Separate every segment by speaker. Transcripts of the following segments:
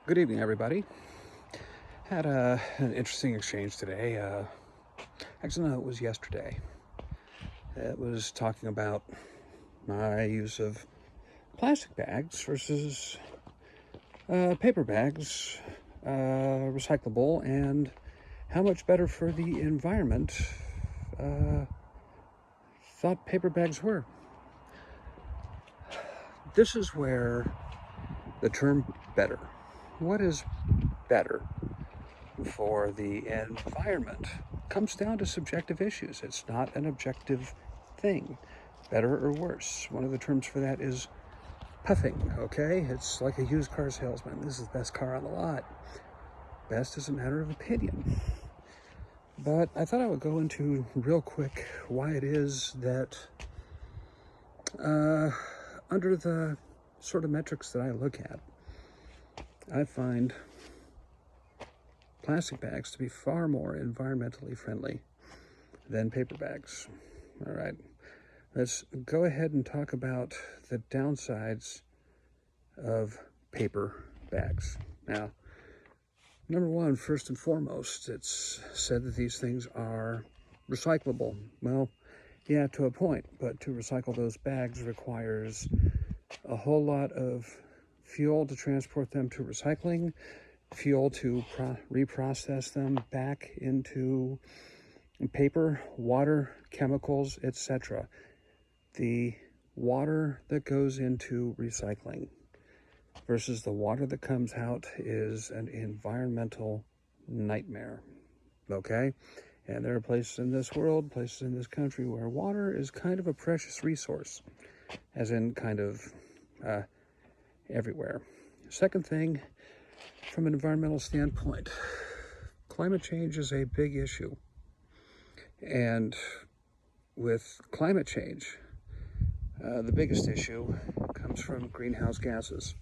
Speaker 1: Good evening, everybody. Had an interesting exchange today. Actually, no, it was yesterday. It was talking about my use of plastic bags versus paper bags, recyclable, and how much better for the environment thought paper bags were. This is where the term better. What is better for the environment comes down to subjective issues. It's not an objective thing, better or worse. One of the terms for that is puffing, okay? It's like a used car salesman. This is the best car on the lot. Best is a matter of opinion. But I thought I would go into real quick why it is that under the sort of metrics that I look at, I find plastic bags to be far more environmentally friendly than paper bags. All right, let's go ahead and talk about the downsides of paper bags. Now, number one, first and foremost, it's said that these things are recyclable. Well, yeah, to a point, but to recycle those bags requires a whole lot of fuel to transport them to recycling, fuel to reprocess them back into paper, water, chemicals, etc. The water that goes into recycling versus the water that comes out is an environmental nightmare, okay? And there are places in this world, places in this country where water is kind of a precious resource, as in kind of everywhere. Second thing, from an environmental standpoint, climate change is a big issue. And with climate change, the biggest issue comes from greenhouse gases.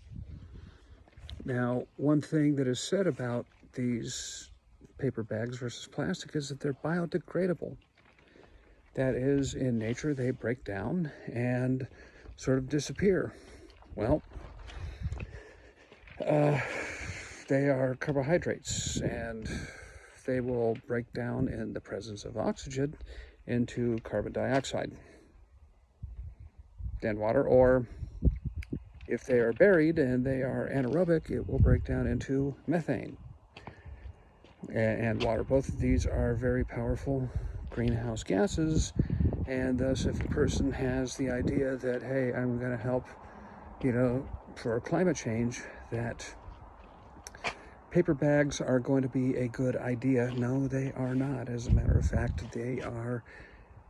Speaker 1: Now, one thing that is said about these paper bags versus plastic is that they're biodegradable. That is, in nature, they break down and sort of disappear. Well, they are carbohydrates, and they will break down in the presence of oxygen into carbon dioxide and water, or if they are buried and they are anaerobic, it will break down into methane and water. Both of these are very powerful greenhouse gases, and thus if a person has the idea that, hey, I'm going to help, for climate change, that paper bags are going to be a good idea. No, they are not. As a matter of fact, they are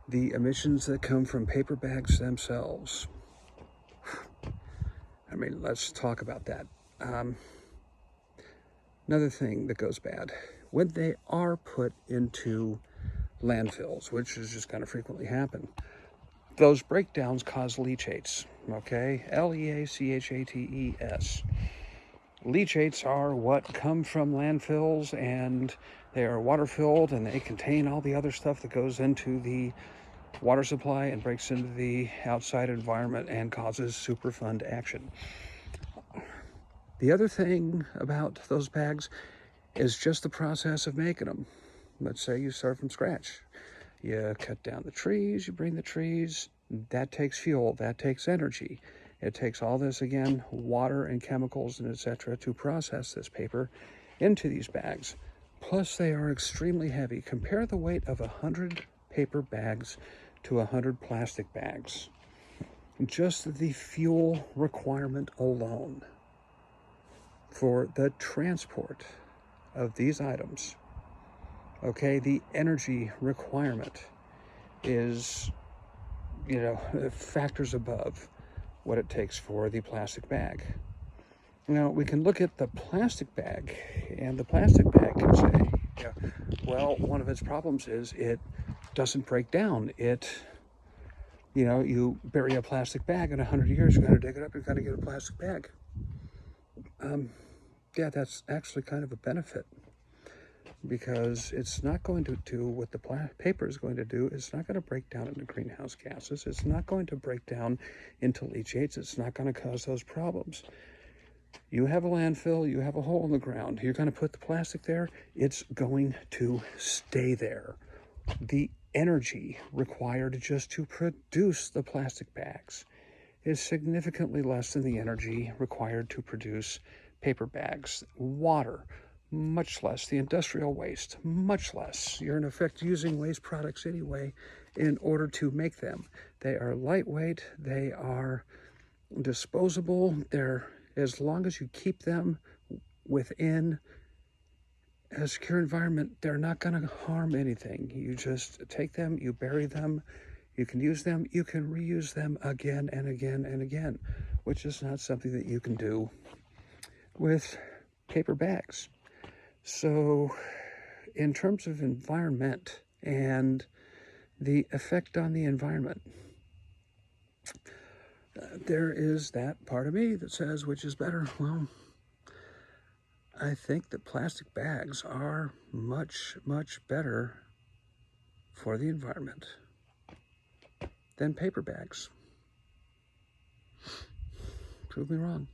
Speaker 1: the emissions that come from paper bags themselves. I mean, let's talk about that. Another thing that goes bad, when they are put into landfills, which is just going to frequently happen, those breakdowns cause leachates, okay? Leachates. Leachates are what come from landfills, and they are water filled, and they contain all the other stuff that goes into the water supply and breaks into the outside environment and causes Superfund action. The other thing about those bags is just the process of making them. Let's say you start from scratch. You cut down the trees, you bring the trees, that takes fuel, that takes energy. It takes all this, again, water and chemicals and etc. to process this paper into these bags. Plus, they are extremely heavy. Compare the weight of 100 paper bags to 100 plastic bags. Just the fuel requirement alone for the transport of these items, okay, the energy requirement is, factors above what it takes for the plastic bag. Now, we can look at the plastic bag, and the plastic bag can say, well, one of its problems is it doesn't break down. You bury a plastic bag in 100 years, you're going to dig it up, you're going to get a plastic bag. Yeah, that's actually kind of a benefit, because it's not going to do what the paper is going to do. It's not going to break down into greenhouse gases. It's not going to break down into leachates. It's not going to cause those problems. You have a landfill, you have a hole in the ground. You're going to put the plastic there, it's going to stay there. The energy required just to produce the plastic bags is significantly less than the energy required to produce paper bags. Water, much less. The industrial waste, much less. You're in effect using waste products anyway in order to make them. They are lightweight, they are disposable, they're, as long as you keep them within a secure environment, they're not going to harm anything. You just take them, you bury them, you can use them, you can reuse them again and again and again, which is not something that you can do with paper bags. So in terms of environment and the effect on the environment, there is that part of me that says, which is better? Well, I think that plastic bags are much, much better for the environment than paper bags. Prove me wrong.